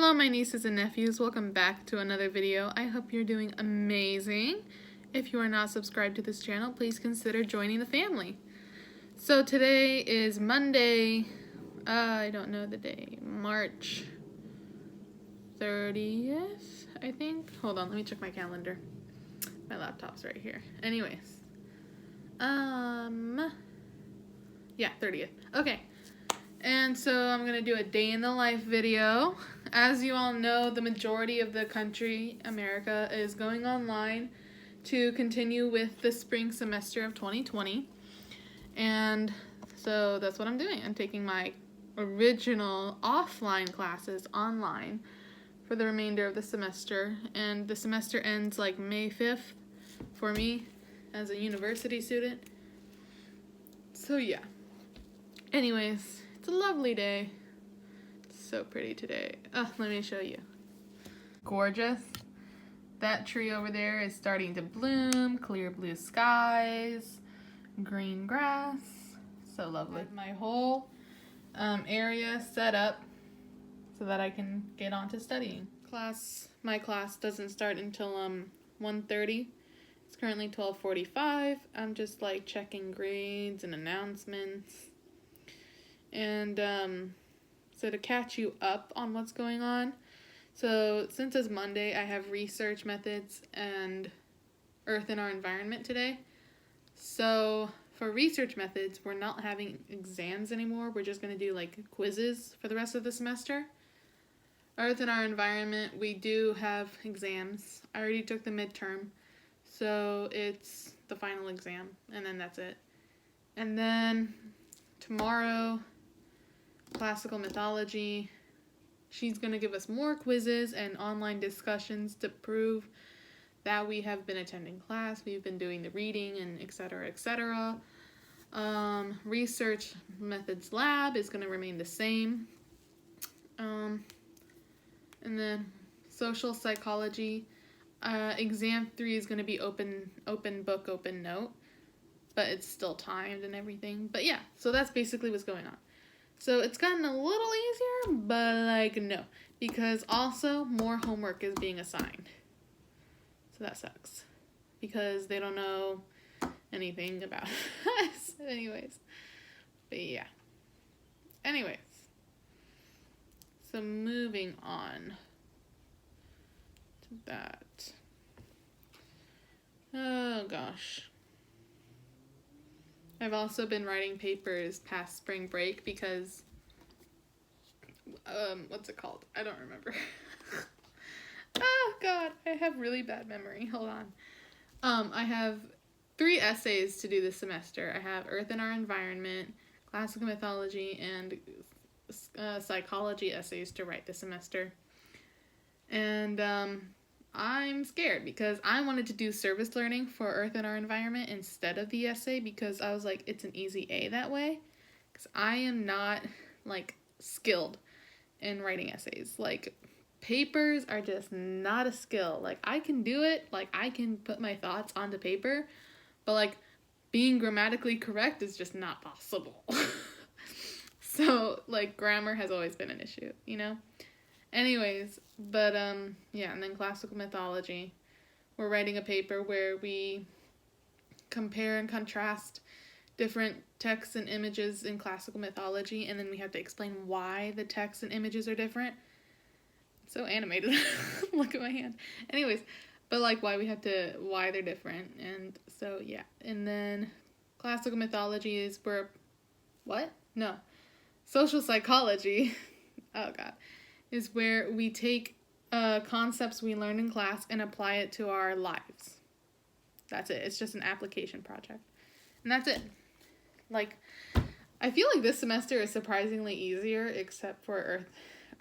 Hello, my nieces and nephews. Welcome back to another video. I hope you're doing amazing. If you are not subscribed to this channel, please consider joining the family. So today is Monday, I don't know the day, March 30th, I think. Hold on, let me check my calendar. My laptop's right here. Anyways. Yeah, 30th. Okay. And so I'm going to do a day in the life video. As you all know, the majority of the country, America, is going online to continue with the spring semester of 2020. And so that's what I'm doing. I'm taking my original offline classes online for the remainder of the semester. And the semester ends like May 5th for me as a university student. So yeah. Anyways, it's a lovely day. It's so pretty today. Let me show you. Gorgeous. That tree over there is starting to bloom. Clear blue skies. Green grass. So lovely. My whole area set up so that I can get on to studying. My class doesn't start until 1:30. It's currently 12:45. I'm just like checking grades and announcements. And so to catch you up on what's going on, so since it's Monday, I have research methods and Earth and our environment today. So for research methods, we're not having exams anymore. We're just going to do like quizzes for the rest of the semester. Earth and our environment, we do have exams. I already took the midterm, so it's the final exam, and then that's it. And then tomorrow, classical mythology. She's going to give us more quizzes and online discussions to prove that we have been attending class. We've been doing the reading and etc. etc. Research methods lab is going to remain the same. And then social psychology. Exam 3 is going to be open book, open note. But it's still timed and everything. But yeah, so that's basically what's going on. So it's gotten a little easier, but like no. Because also more homework is being assigned. So that sucks. Because they don't know anything about us. Anyways. But yeah. Anyways. So moving on to that. Oh gosh. I've also been writing papers past spring break because, what's it called? I don't remember. Oh, God, I have really bad memory. Hold on. I have 3 essays to do this semester. I have Earth and Our Environment, Classical Mythology, and Psychology essays to write this semester. And, I'm scared because I wanted to do service learning for Earth and Our Environment instead of the essay because I was like, it's an easy A that way. Because I am not, like, skilled in writing essays. Like, papers are just not a skill. Like, I can do it. Like, I can put my thoughts onto paper. But, like, being grammatically correct is just not possible. So, like, grammar has always been an issue, you know? Anyways, but, yeah, and then classical mythology. We're writing a paper where we compare and contrast different texts and images in classical mythology, and then we have to explain why the texts and images are different. It's so animated. Look at my hand. Anyways, but, like, why they're different, and so, yeah. And then classical mythology is social psychology. Oh, God. Is where we take concepts we learned in class and apply it to our lives. That's it. It's just an application project. And that's it. Like, I feel like this semester is surprisingly easier except for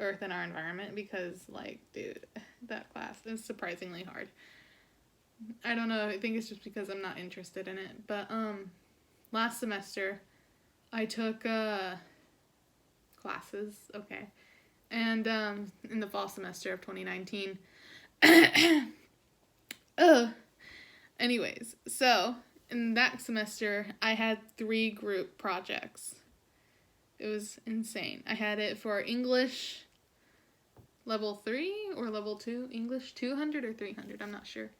Earth and Our Environment because, like, dude, that class is surprisingly hard. I don't know. I think it's just because I'm not interested in it. But, last semester, I took classes. Okay. And in the fall semester of 2019. Anyways, so in that semester, I had 3 group projects. It was insane. I had it for English, level 3 or level 2 English, 200 or 300, I'm not sure.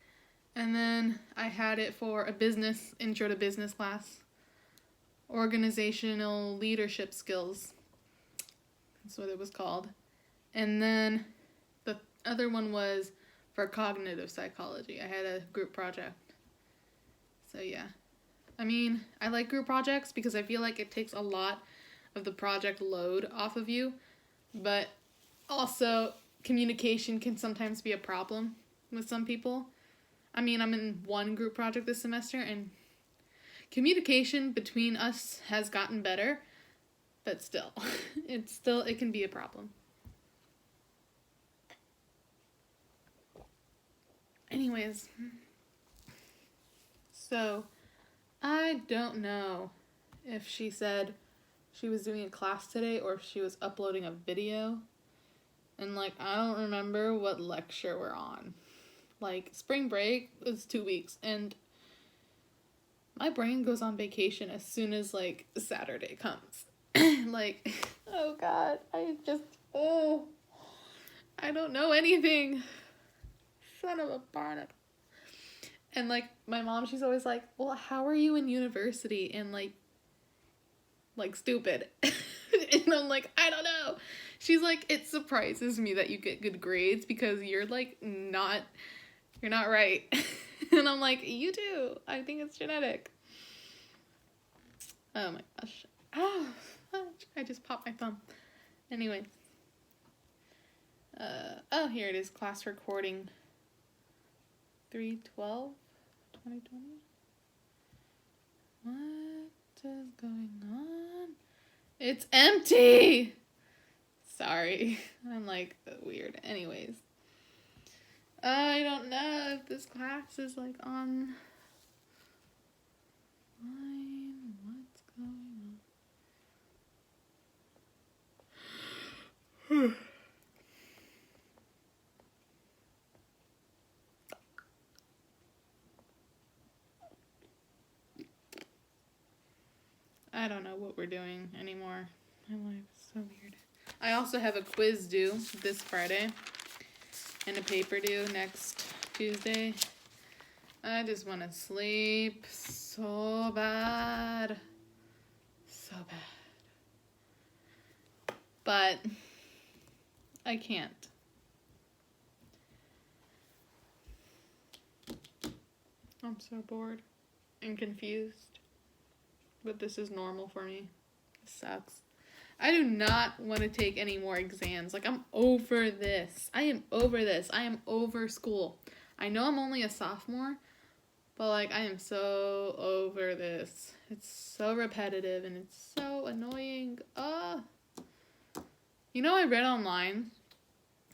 And then I had it for a business, intro to business class, organizational leadership skills. That's what it was called. And then the other one was for cognitive psychology. I had a group project. So yeah. I mean, I like group projects because I feel like it takes a lot of the project load off of you. But also, communication can sometimes be a problem with some people. I mean, I'm in one group project this semester, and communication between us has gotten better, but still, it can be a problem. Anyways, so I don't know if she said she was doing a class today or if she was uploading a video. And, like, I don't remember what lecture we're on. Like, spring break was 2 weeks, and my brain goes on vacation as soon as, like, Saturday comes. Like, oh God, I don't know anything. Son of a barnacle. And, like, my mom, she's always like, well, how are you in university? And, like, stupid. And I'm like, I don't know. She's like, it surprises me that you get good grades because you're, like, you're not right. And I'm like, you do. I think it's genetic. Oh my gosh. Oh, I just popped my thumb. Anyway. Oh, here it is. Class recording 3/12/2020. What is going on? It's empty! Sorry. I'm, like, weird. Anyways. I don't know if this class is, like, online. What's going on? I don't know what we're doing anymore. My life is so weird. I also have a quiz due this Friday and a paper due next Tuesday. I just want to sleep so bad. So bad. But I can't. I'm so bored and confused. But this is normal for me. It sucks. I do not want to take any more exams. Like, I'm over this. I am over this. I am over school. I know I'm only a sophomore, but, like, I am so over this. It's so repetitive and it's so annoying. You know, I read online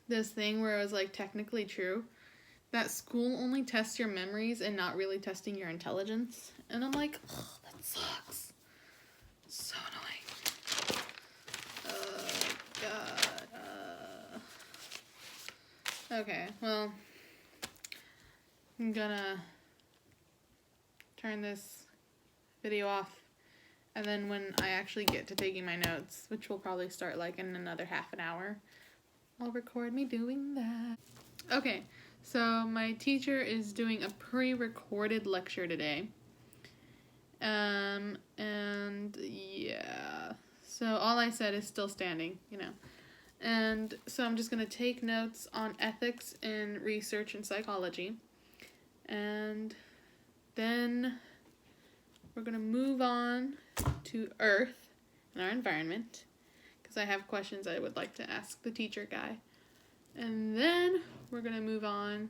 this thing where it was, like, technically true that school only tests your memories and not really testing your intelligence. And I'm like, oh, that sucks. So annoying. Oh, God. Okay, well, I'm gonna turn this video off, and then when I actually get to taking my notes, which will probably start, like, in another half an hour, I'll record me doing that. Okay, so my teacher is doing a pre-recorded lecture today. And yeah, so all I said is still standing, you know. And so I'm just going to take notes on ethics in research and psychology. And then we're going to move on to Earth and our environment, because I have questions I would like to ask the teacher guy. And then we're going to move on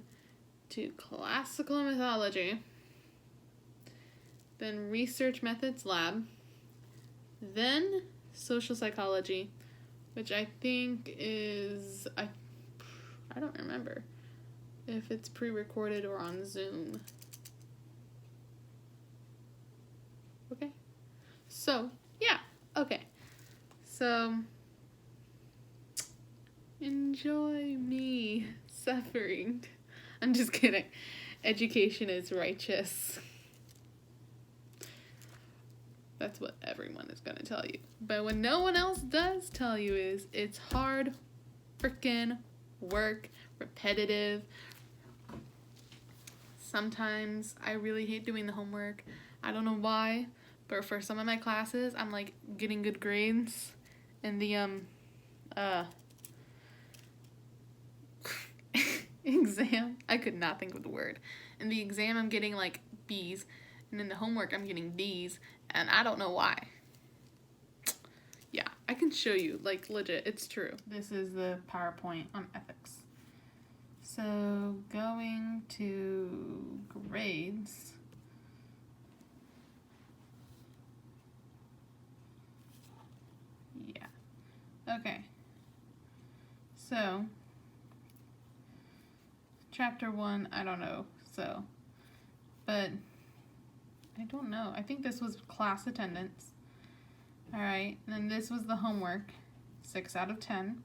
to classical mythology, then research methods lab, then social psychology, which I think is, I don't remember if it's pre-recorded or on Zoom. Okay, so yeah, okay, so enjoy me suffering. I'm just kidding. Education is righteous. That's what everyone is going to tell you. But what no one else does tell you is it's hard freaking work, repetitive. Sometimes I really hate doing the homework. I don't know why, but for some of my classes, I'm like getting good grades. And the exam, I could not think of the word. In the exam, I'm getting like B's, and in the homework, I'm getting D's, and I don't know why. Yeah, I can show you, like, legit, it's true. This is the PowerPoint on ethics. So, going to grades. Yeah. Okay. So, chapter 1, I don't know, so, but I don't know. I think this was class attendance. Alright, and then this was the homework, 6 out of 10.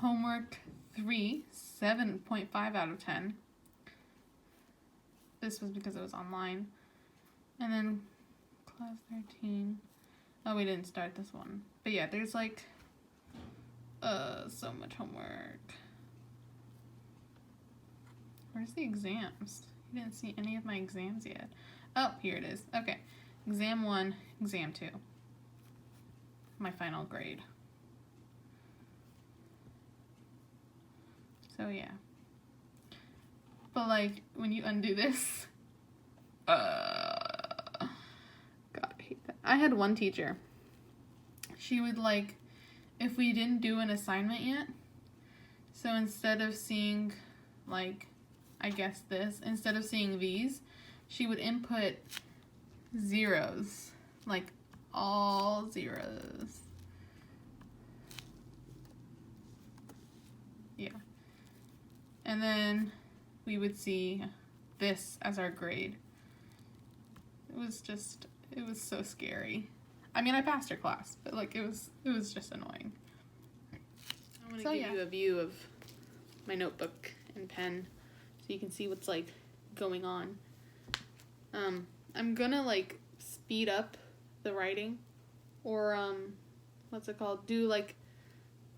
Homework 3, 7.5 out of 10. This was because it was online. And then class 13. Oh, we didn't start this one. But yeah, there's like, so much homework. Where's the exams? You didn't see any of my exams yet. Oh, here it is. Okay. Exam 1, exam 2. My final grade. So yeah. But like, when you undo this, God, I hate that. I had one teacher. She would like, if we didn't do an assignment yet, so instead of seeing like, I guess this, instead of seeing these, she would input zeros, like all zeros. Yeah. And then we would see this as our grade. It was so scary. I mean, I passed her class, but like it was just annoying. I want to give you a view of my notebook and pen so you can see what's like going on. I'm gonna like speed up the writing, or what's it called? Do like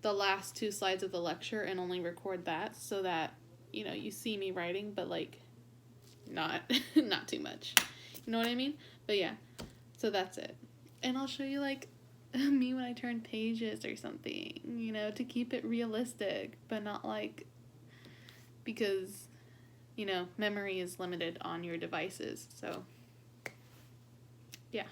the last 2 slides of the lecture and only record that so that, you know, you see me writing, but like not not too much. You know what I mean? But yeah, so that's it. And I'll show you like me when I turn pages or something, you know, to keep it realistic, but not like, because, you know, memory is limited on your devices. So yeah.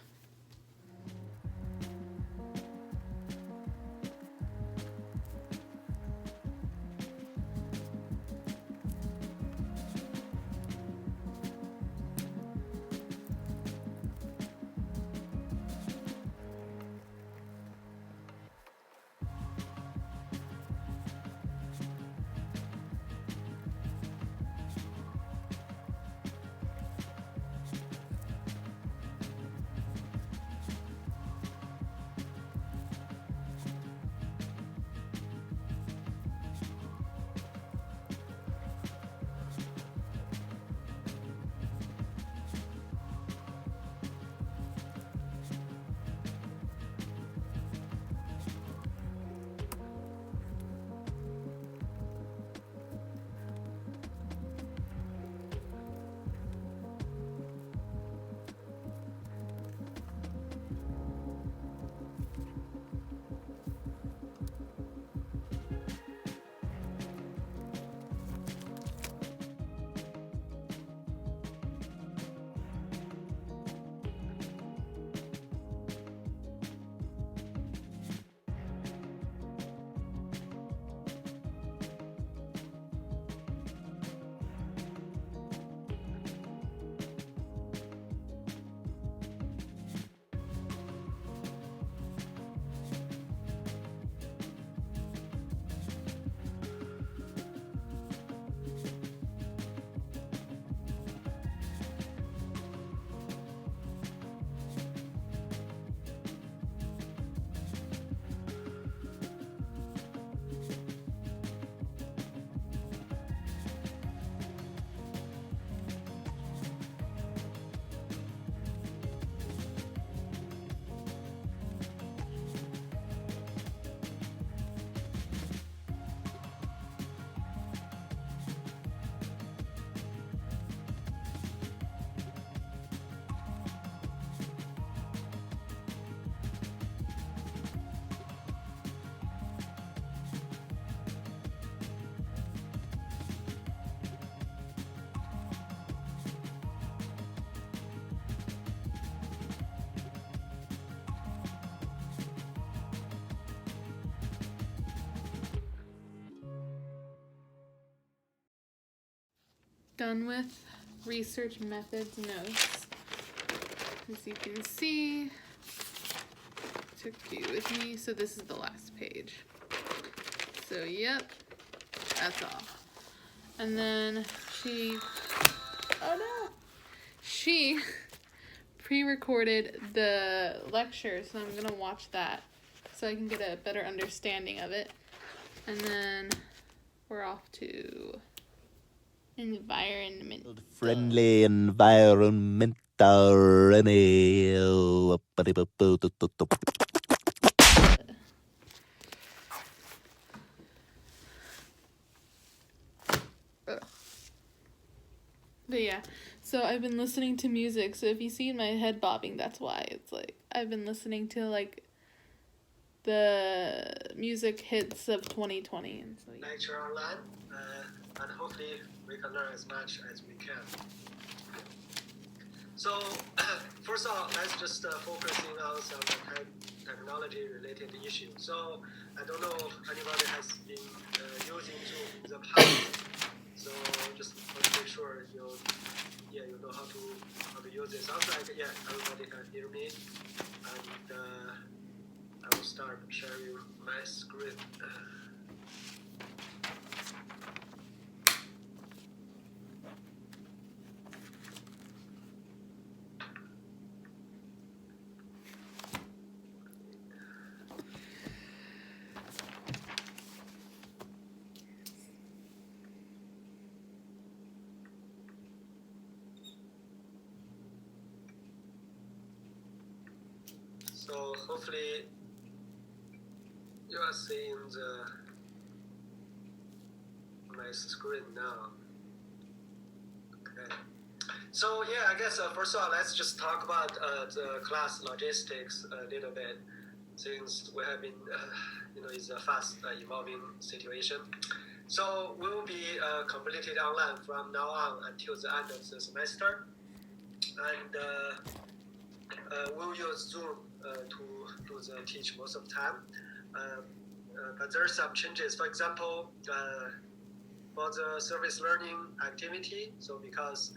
done with research methods notes. As you can see, took you with me. So this is the last page. So yep, that's all. And then she pre-recorded the lecture, so I'm gonna watch that so I can get a better understanding of it. And then we're off to environment. Friendly environmental. But yeah, so I've been listening to music. So if you see my head bobbing, that's why. It's like I've been listening to like the music hits of 2020, and so yeah. Lecture online, and hopefully we can learn as much as we can. So first of all, let's just focusing on some technology-related issues. So I don't know if anybody has been using Zoom in the past. So just want to make sure you know how to use it. Sounds like everybody can hear me, and I will start sharing my screen. So hopefully you are seeing my screen now. Okay. So I guess first of all, let's just talk about the class logistics a little bit, since we have been, it's a fast evolving situation. So we will be completed online from now on until the end of the semester, and we'll use Zoom to do the teach most of the time. But there are some changes. For example, for the service learning activity, so because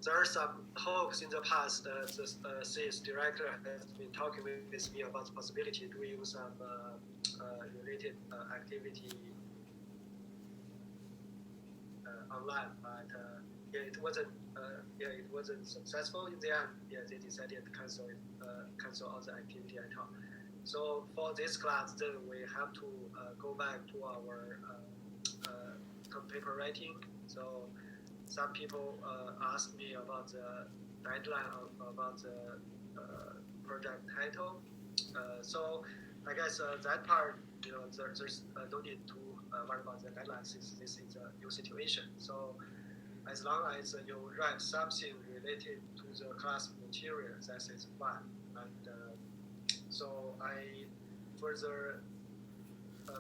there are some hopes in the past, the CS director has been talking with me about the possibility of doing some related activity online, but it wasn't successful in the end. They decided to cancel all the activity at all. So for this class, then we have to go back to our paper writing. So some people asked me about the deadline about the project title. So I guess that part, there's no need to worry about the deadline since this is a new situation. So as long as you write something related to the class material, that is fine. And so I further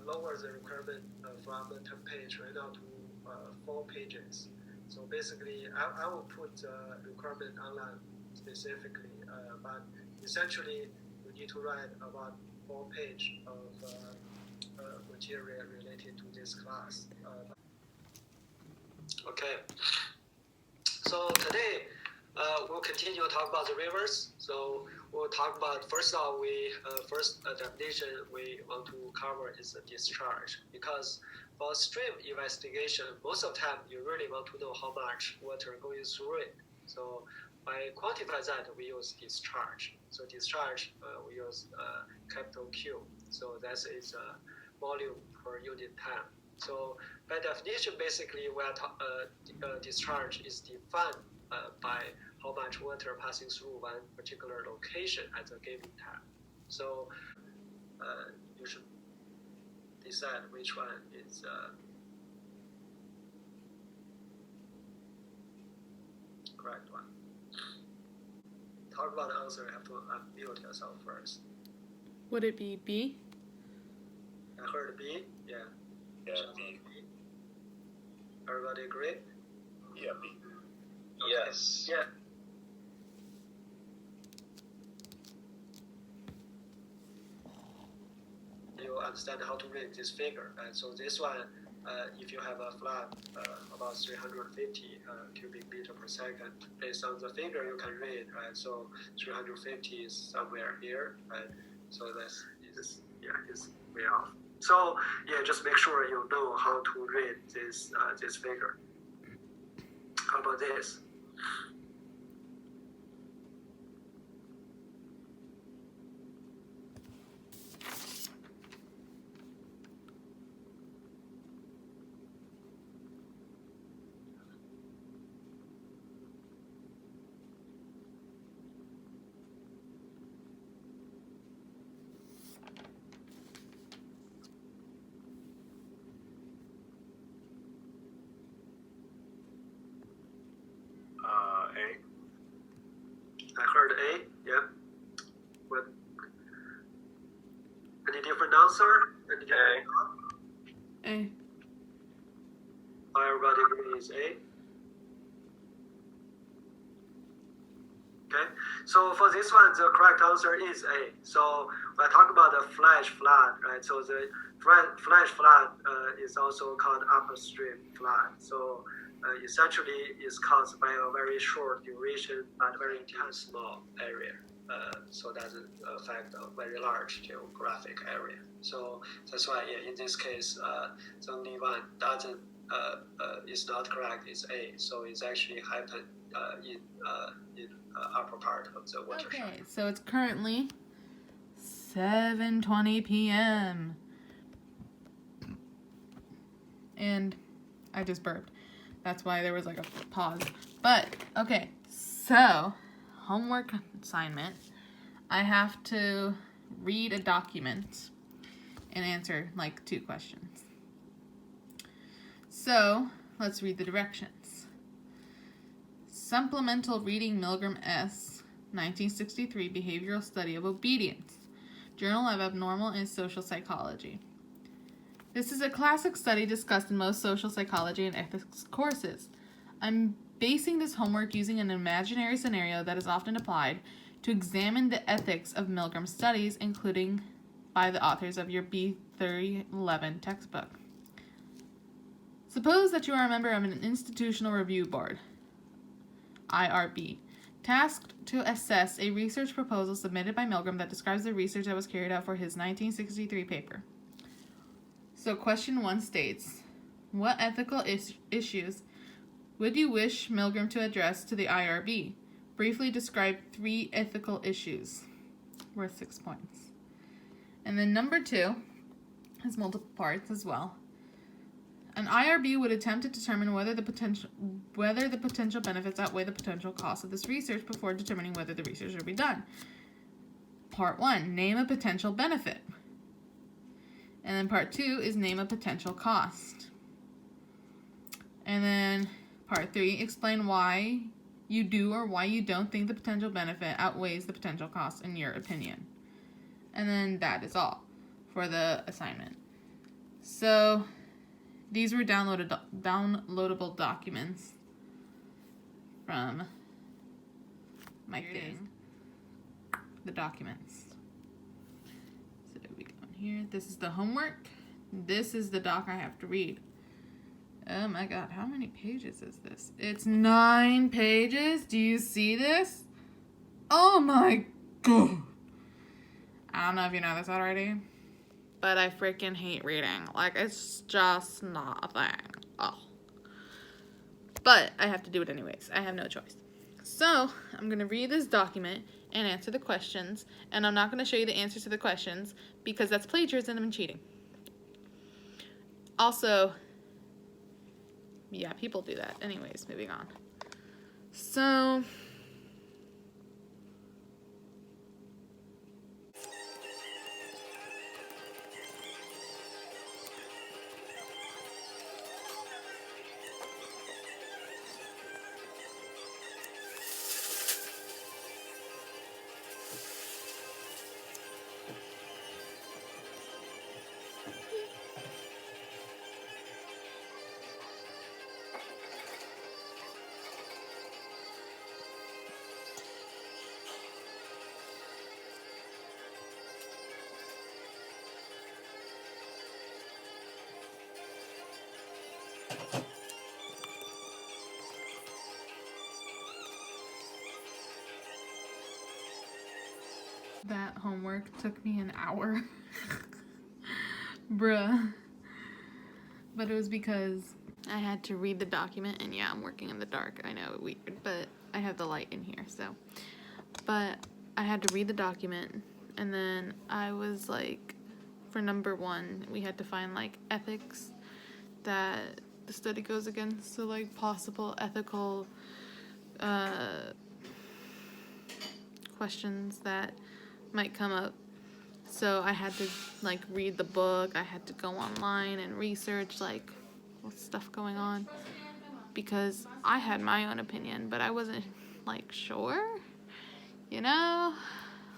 lower the requirement from the 10 page right now to 4 pages. So basically, I will put the requirement online specifically, but essentially you need to write about 4 pages of material related to this class. Okay. So today we'll continue to talk about the rivers. So we'll talk about first definition we want to cover is the discharge, because for stream investigation, most of the time you really want to know how much water going through it. So by quantify that, we use discharge. So discharge we use capital Q. So that is volume per unit time. So by definition, basically, discharge is defined by how much water passing through one particular location at a given time. So you should decide which one is correct one. Talk about the answer, you have to unmute yourself first. Would it be B? I heard B, yeah. Yeah, B. Everybody agree? Yeah, B. Okay. Yes. Yeah. You understand how to read this figure, right? So this one if you have a flood about 350 cubic meter per second, based on the figure you can read, right? So 350 is somewhere here, right? So that's is way off. So yeah, just make sure you know how to read this figure. How about this? A. I heard A. Yeah. What? Any different answer? Any different thought? A. Everybody agrees A. Okay, so for this one, the correct answer is A. So we're talking about the flash flood, right? So the flash flood is also called upstream flood. So essentially, it's caused by a very short duration but very intense small area. So doesn't affect a very large geographic area. So that's why, yeah, in this case, the only one doesn't is not correct is A. So it's actually happened in upper part of the watershed. Okay, so it's currently 7:20 p.m. And I just burped. That's why there was like a pause. But, okay, so homework assignment. I have to read a document and answer like 2 questions. So, let's read the directions. Supplemental reading Milgram S. 1963 Behavioral Study of Obedience. Journal of Abnormal and Social Psychology. This is a classic study discussed in most social psychology and ethics courses. I'm basing this homework using an imaginary scenario that is often applied to examine the ethics of Milgram studies, including by the authors of your B3011 textbook. Suppose that you are a member of an institutional review board, IRB, tasked to assess a research proposal submitted by Milgram that describes the research that was carried out for his 1963 paper. So question 1 states, what ethical issues would you wish Milgram to address to the IRB? Briefly describe 3 ethical issues, worth 6 points. And then number 2 has multiple parts as well. An IRB would attempt to determine whether the potential benefits outweigh the potential costs of this research before determining whether the research should be done. Part 1, name a potential benefit. And then part 2 is name a potential cost. And then part 3, explain why you do or why you don't think the potential benefit outweighs the potential cost in your opinion. And then that is all for the assignment. So these were downloadable documents from my thing. The documents. So we go in here. This is the homework. This is the doc I have to read. Oh my god, how many pages is this? It's 9 pages. Do you see this? Oh my god. I don't know if you know this already, but I freaking hate reading. Like, it's just not a thing. Oh. But I have to do it anyways. I have no choice. So, I'm going to read this document and answer the questions, and I'm not going to show you the answers to the questions because that's plagiarism and cheating. Also, yeah, people do that. Anyways, moving on. So, That homework took me an hour. Bruh. But it was because I had to read the document, and yeah, I'm working in the dark. I know, weird, but I have the light in here, so. But I had to read the document, and then I was like, for number 1, we had to find like ethics that the study goes against, so like possible ethical questions that might come up. So I had to like read the book, I had to go online and research like what's stuff going on, because I had my own opinion, but I wasn't like sure, you know,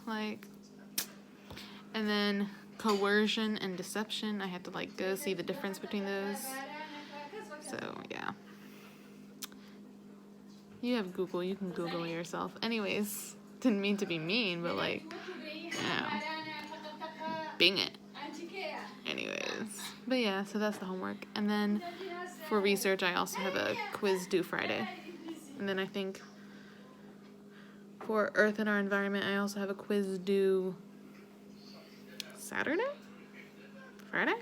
like. And then coercion and deception, I had to like go see the difference between those. So yeah, you have Google, you can Google yourself. Anyways, didn't mean to be mean, but like, you know, bing it. Anyways, but yeah, so that's the homework. And then for research, I also have a quiz due Friday. And then I think for Earth and Our Environment, I also have a quiz due Saturday? Friday?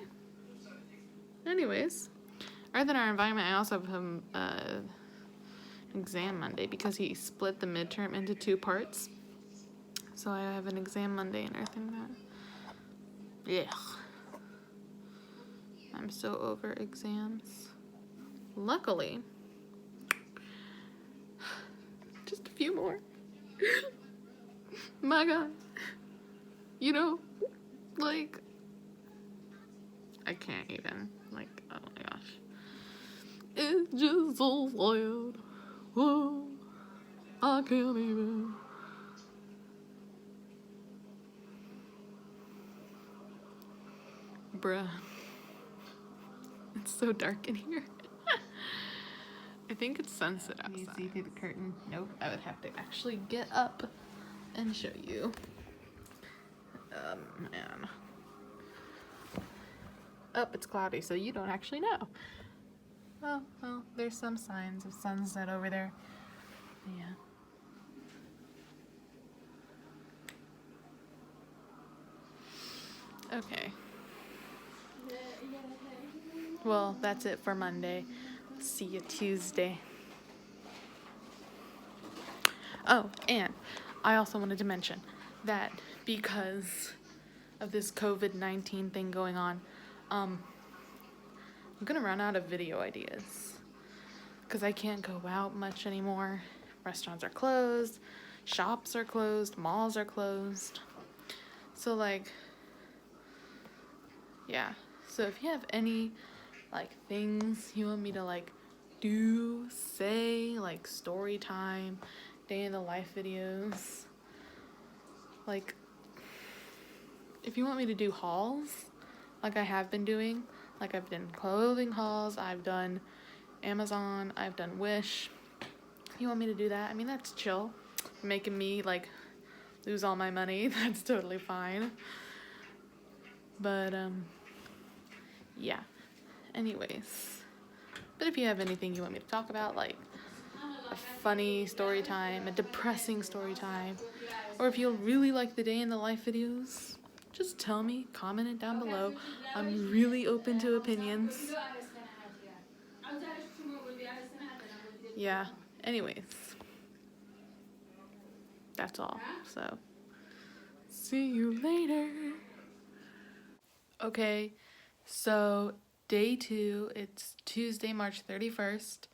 Anyways, Earth and Our Environment, I also have an exam Monday because he split the midterm into 2 parts. So I have an exam Monday in Earth and Environment. Yeah. I'm so over exams. Luckily, just a few more. My God. You know, like, I can't even, like, oh my gosh. It's just so sad. Oh, I can't even. Bruh. It's so dark in here. I think it's sunset outside. Can you see through the curtain? Nope. I would have to actually get up and show you. Man. Oh, it's cloudy, so you don't actually know. Oh, well, there's some signs of sunset over there. Yeah. Okay. Well, that's it for Monday. See you Tuesday. Oh, and I also wanted to mention that because of this COVID-19 thing going on, I'm gonna run out of video ideas because I can't go out much anymore. Restaurants are closed, shops are closed, malls are closed. So like, yeah. So if you have any like things you want me to like do, say, like story time, day in the life videos, like if you want me to do hauls like I have been doing, like I've done clothing hauls, I've done Amazon, I've done Wish, if you want me to do that, I mean, that's chill. Making me like lose all my money, that's totally fine. But yeah, anyways, but if you have anything you want me to talk about, like a funny story time, a depressing story time, or if you really like the day in the life videos, just tell me, comment it down below. I'm really open to opinions. Yeah, anyways, that's all. So see you later. Okay, so day 2, it's Tuesday, March 31st,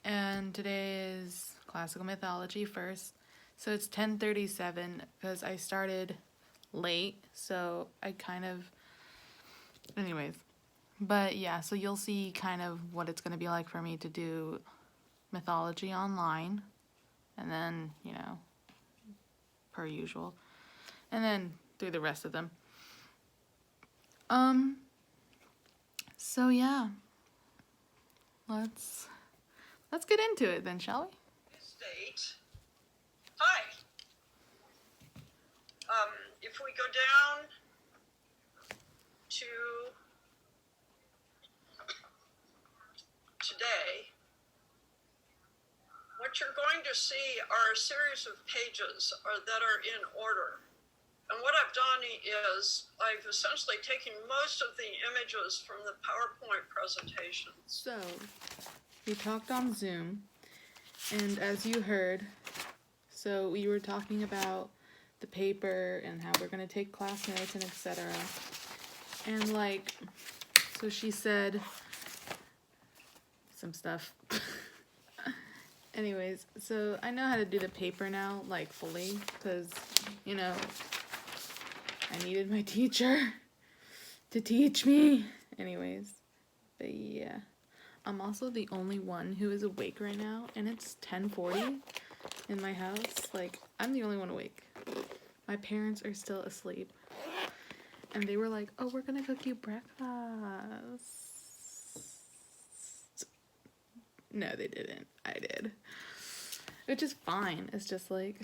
and today is classical mythology first. So it's 10:37 because I started late, so I kind of, anyways, but yeah, so you'll see kind of what it's going to be like for me to do mythology online, and then, you know, per usual, and then through the rest of them. So yeah, let's get into it then, shall we? State. Hi. If we go down to today, what you're going to see are a series of pages that are in order. And what I've done is I've essentially taken most of the images from the PowerPoint presentation. So, we talked on Zoom, and as you heard, so we were talking about the paper and how we're going to take class notes and etc. And like, so she said some stuff. Anyways, so I know how to do the paper now, like fully, because, you know, I needed my teacher to teach me. Anyways, but yeah. I'm also the only one who is awake right now, and it's 10:40 in my house. Like, I'm the only one awake. My parents are still asleep. And they were like, oh, we're gonna cook you breakfast. No, they didn't. I did. Which is fine. It's just like,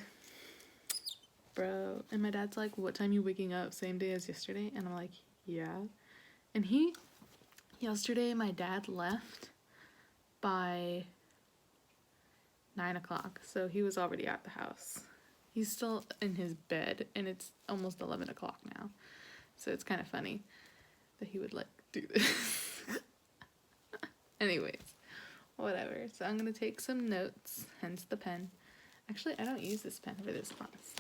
bro. And my dad's like, what time you waking up? Same day as yesterday? And I'm like, yeah. And yesterday my dad left by 9 o'clock. So he was already at the house. He's still in his bed, and it's almost 11 o'clock now. So it's kind of funny that he would like do this. Anyways, whatever. So I'm going to take some notes, hence the pen. Actually, I don't use this pen for this class.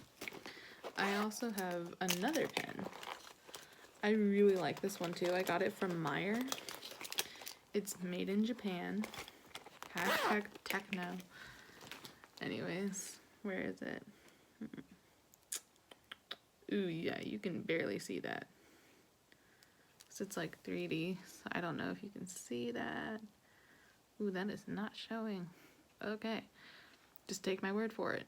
I also have another pen. I really like this one too. I got it from Meyer. It's made in Japan. Hashtag techno. Anyways, where is it? Ooh, yeah, you can barely see that. So it's like 3D. So I don't know if you can see that. Ooh, that is not showing. Okay. Just take my word for it.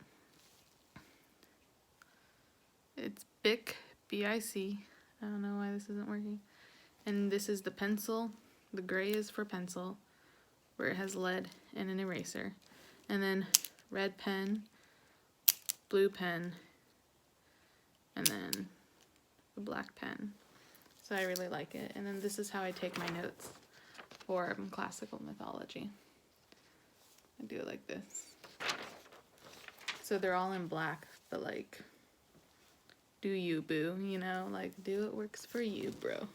It's Bic, B-I-C. I don't know why this isn't working. And this is the pencil. The gray is for pencil, where it has lead and an eraser. And then red pen, blue pen, and then the black pen. So I really like it. And then this is how I take my notes for classical mythology. I do it like this. So they're all in black, but like, do you, boo, you know? Like, do what works for you, bro.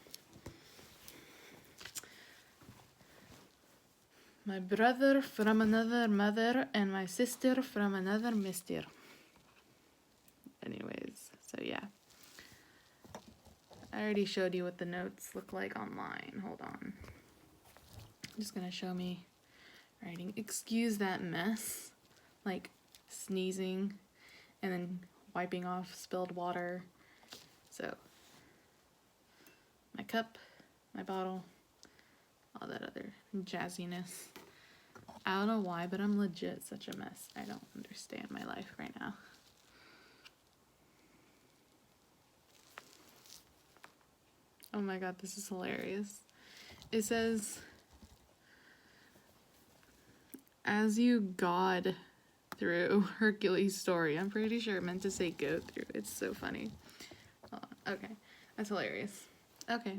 My brother from another mother and my sister from another mister. Anyways, so yeah. I already showed you what the notes look like online. Hold on. I'm just gonna show me writing. Excuse that mess. Like sneezing and then wiping off spilled water. So, my cup, my bottle, all that other jazziness. I don't know why, but I'm legit such a mess. I don't understand my life right now. Oh my god, this is hilarious. It says, as you God through Hercules' story. I'm pretty sure it meant to say go through. It's so funny. Hold on. Okay, that's hilarious. Okay.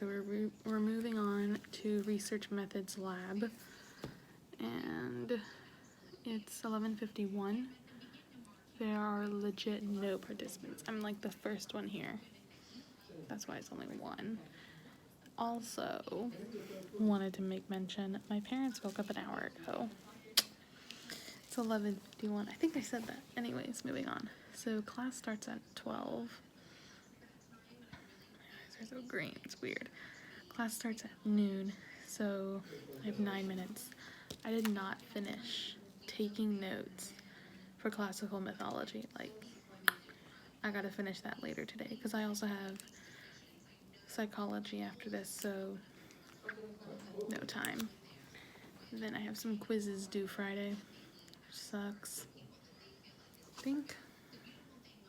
so we're moving on to Research Methods Lab, and it's 11:51. There are legit no participants. I'm like the first one here. That's why it's only one. Also, wanted to make mention, my parents woke up an hour ago. It's 11:51. I think I said that. Anyways, moving on. So class starts at 12. They're so green. It's weird. Class starts at noon, so I have 9 minutes. I did not finish taking notes for classical mythology. Like, I gotta finish that later today because I also have psychology after this, so no time. And then I have some quizzes due Friday, which sucks. I think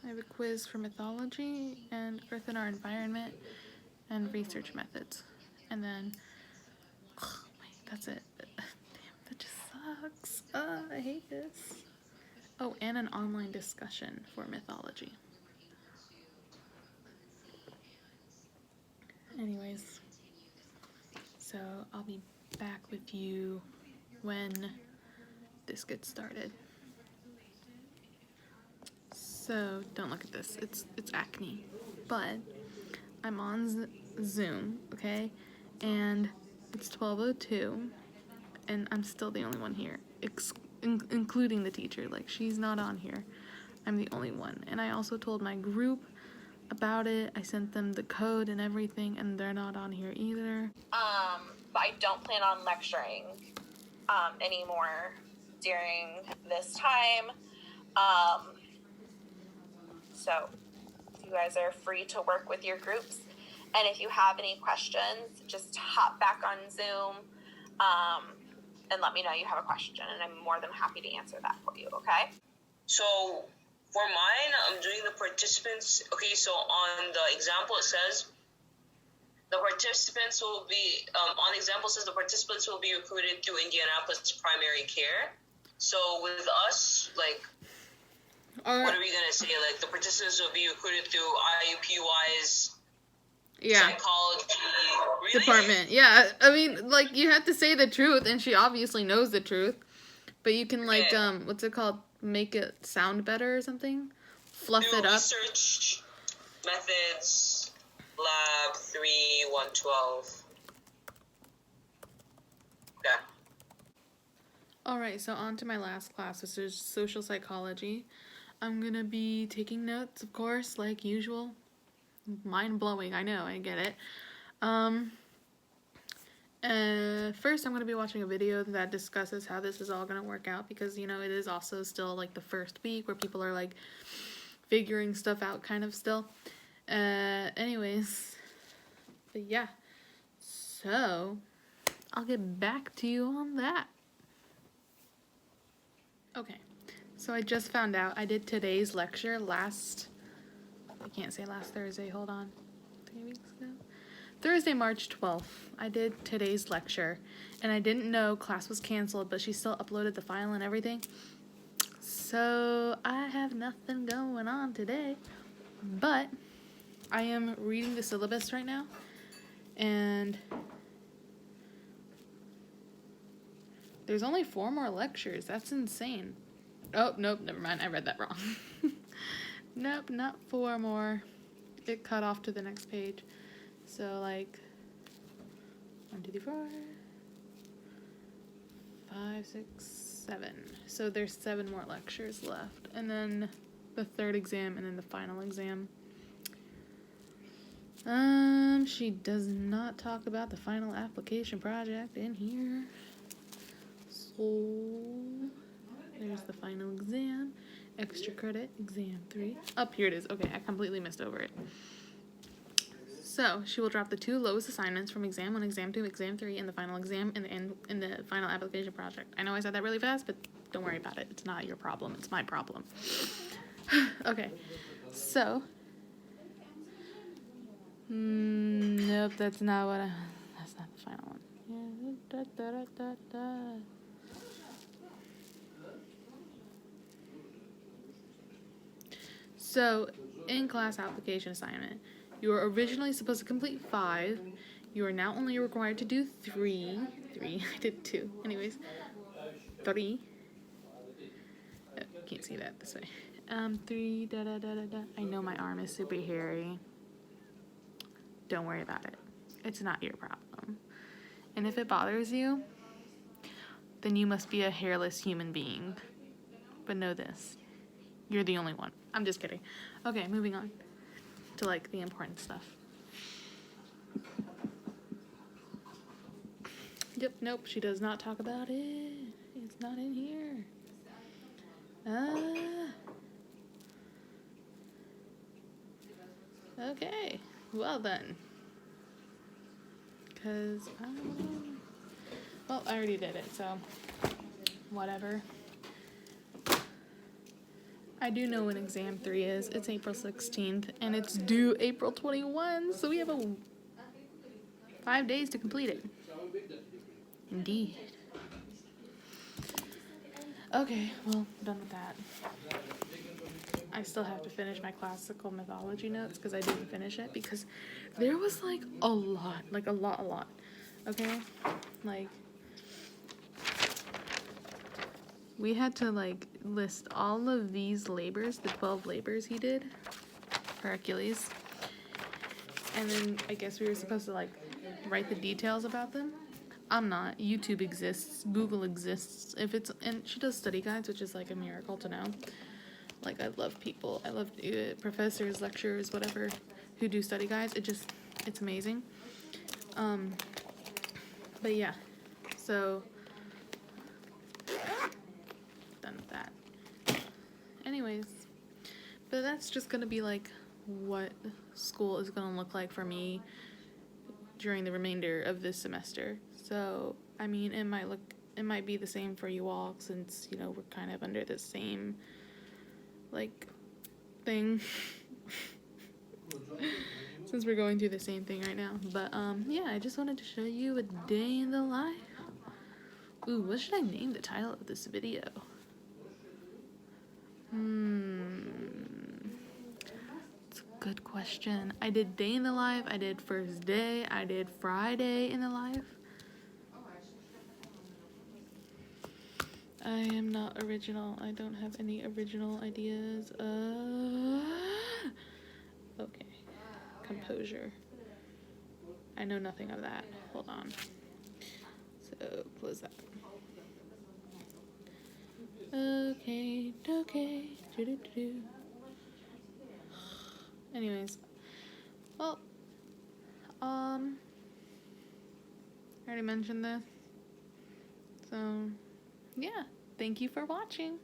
I have a quiz for mythology and Earth and Our Environment and research methods. And then, wait, that's it. Damn, that just sucks. I hate this. Oh, and an online discussion for mythology. Anyways, so I'll be back with you when this gets started. So don't look at this. It's acne, but I'm on Zoom, okay, and it's 12:02, and I'm still the only one here, including the teacher. Like, she's not on here. I'm the only one, and I also told my group about it. I sent them the code and everything, and they're not on here either. But I don't plan on lecturing anymore during this time. So you guys are free to work with your groups, and if you have any questions, just hop back on Zoom and let me know you have a question, and I'm more than happy to answer that for you. Okay? So for mine, I'm doing the participants. Okay, so on the example it says the participants will be on the example it says the participants will be recruited through Indianapolis Primary Care. So with us, like, what are we gonna say? Like, the participants will be recruited through IUPUI's psychology department. Yeah, I mean, like, you have to say the truth, and she obviously knows the truth. But you can, like, what's it called? Make it sound better or something? Fluff it up. Research Methods Lab 3-112. Yeah. Alright, so on to my last class, which is social psychology. I'm gonna be taking notes, of course, like usual. Mind-blowing, I know, I get it. First, I'm going to be watching a video that discusses how this is all going to work out, because, you know, it is also still, like, the first week where people are, like, figuring stuff out kind of still. Anyways, but yeah, so I'll get back to you on that. Okay, so I just found out I did today's lecture I can't say last Thursday, hold on, 3 weeks ago? Thursday, March 12th, I did today's lecture, and I didn't know class was canceled, but she still uploaded the file and everything. So I have nothing going on today, but I am reading the syllabus right now, and there's only 4 more lectures. That's insane. Oh, nope, never mind. I read that wrong. Nope, not 4 more. It cut off to the next page. So, like, 1, 2, 3, 4, 5, 6, 7. So there's 7 more lectures left. And then the 3rd exam and then the final exam. She does not talk about the final application project in here. So there's the final exam. Extra credit, exam 3. Up here it is. Okay, I completely missed over it. So she will drop the 2 lowest assignments from exam 1, exam 2, exam 3, and the final exam in the final application project. I know I said that really fast, but don't worry about it. It's not your problem. It's my problem. Okay, so nope, that's not what that's not the final one. So, in class application assignment, you were originally supposed to complete 5. You are now only required to do three. I did 2. Anyways, 3. Oh, can't see that this way. 3, I know my arm is super hairy. Don't worry about it. It's not your problem. And if it bothers you, then you must be a hairless human being. But know this, you're the only one. I'm just kidding. Okay, moving on to like the important stuff. Yep, nope, she does not talk about it. It's not in here. Okay, well then. Because, well, I already did it, so whatever. I do know when exam 3 is. It's April 16th, and it's due April 21, so we have 5 days to complete it. Indeed. Okay, well, done with that. I still have to finish my classical mythology notes because I didn't finish it because there was like a lot, okay? Like, we had to like list all of these labors, the 12 labors he did for Hercules. And then I guess we were supposed to like write the details about them. I'm not. YouTube exists. Google exists. And she does study guides, which is like a miracle to know. Like, I love people. I love professors, lecturers, whatever, who do study guides. It's amazing. But yeah. So, done with that. Anyways, but that's just gonna be like what school is gonna look like for me during the remainder of this semester. So, I mean, it might be the same for you all since, you know, we're kind of under the same, like, thing. Since we're going through the same thing right now. But, yeah, I just wanted to show you a day in the life. Ooh, what should I name the title of this video? It's a good question. I did day in the life, I did first day, I did Friday in the life. I am not original. I don't have any original ideas. Okay. Composure. I know nothing of that. Hold on. So, close that. Okay. Do-do-do-do. Anyways. Well. I already mentioned this. So, yeah. Thank you for watching.